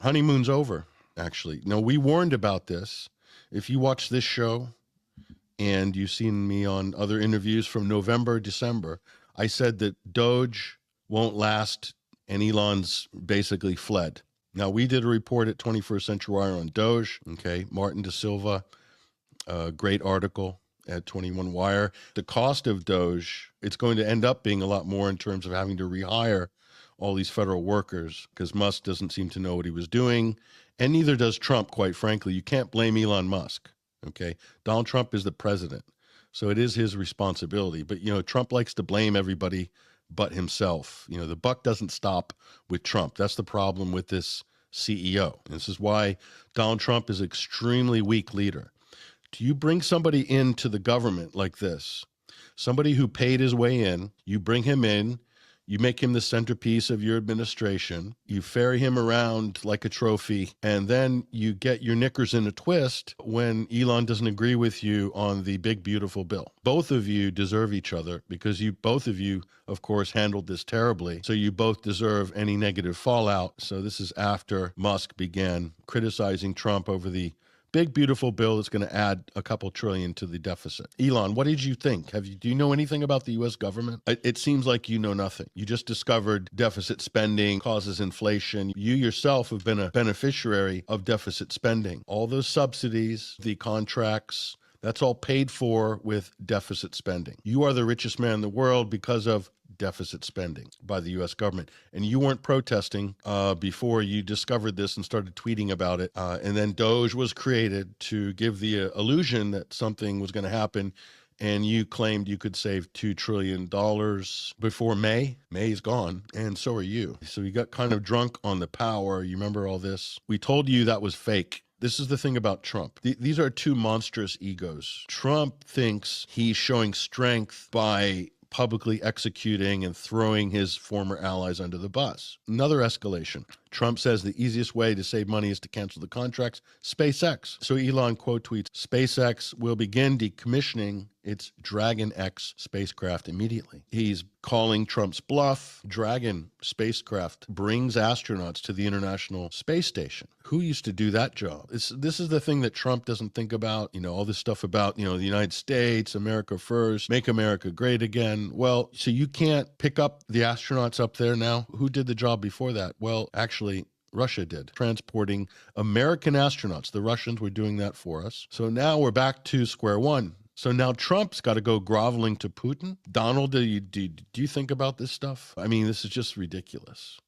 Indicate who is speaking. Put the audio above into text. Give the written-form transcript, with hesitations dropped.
Speaker 1: Honeymoon's over, actually. No, we warned about this. If you watch this show and you've seen me on other interviews from November, December, I said that Doge won't last and Elon's basically fled. Now, we did a report at 21st Century Wire on Doge, okay? Martin De Silva, a great article at 21 Wire. The cost of Doge, it's going to end up being a lot more in terms of having to rehire all these federal workers because Musk doesn't seem to know what he was doing, and neither does Trump, quite frankly. You can't blame Elon Musk, okay? Donald Trump is the president, so it is his responsibility. But, you know, Trump likes to blame everybody but himself. You know, the buck doesn't stop with Trump. That's the problem with this CEO. And this is why Donald Trump is an extremely weak leader. Do you bring somebody into the government like this, somebody who paid his way in, you bring him in, you make him the centerpiece of your administration, you ferry him around like a trophy, and then you get your knickers in a twist when Elon doesn't agree with you on the big, beautiful bill. Both of you deserve each other because both of you, of course, handled this terribly. So you both deserve any negative fallout. So this is after Musk began criticizing Trump over the big, beautiful bill that's going to add a couple trillion to the deficit. Elon, what did you think? Do you know anything about the U.S. government? It seems like you know nothing. You just discovered deficit spending causes inflation. You yourself have been a beneficiary of deficit spending. All those subsidies, the contracts, that's all paid for with deficit spending. You are the richest man in the world because of deficit spending by the U.S. government. And you weren't protesting before you discovered this and started tweeting about it. And then Doge was created to give the illusion that something was going to happen. And you claimed you could save $2 trillion before May. May is gone, and so are you. So you got kind of drunk on the power. You remember all this? We told you that was fake. This is the thing about Trump. These are two monstrous egos. Trump thinks he's showing strength by publicly executing and throwing his former allies under the bus. Another escalation. Trump says the easiest way to save money is to cancel the contracts. SpaceX. So Elon quote tweets, SpaceX will begin decommissioning its Dragon X spacecraft immediately. He's calling Trump's bluff. Dragon spacecraft brings astronauts to the International Space Station. Who used to do that job? This is the thing that Trump doesn't think about. You know, all this stuff about, you know, the United States, America first, make America great again. Well, so you can't pick up the astronauts up there now? Who did the job before that? Well, actually, Russia did, transporting American astronauts. The Russians were doing that for us. So now we're back to square one. So now Trump's got to go groveling to Putin. Donald, do you think about this stuff? I mean, this is just ridiculous.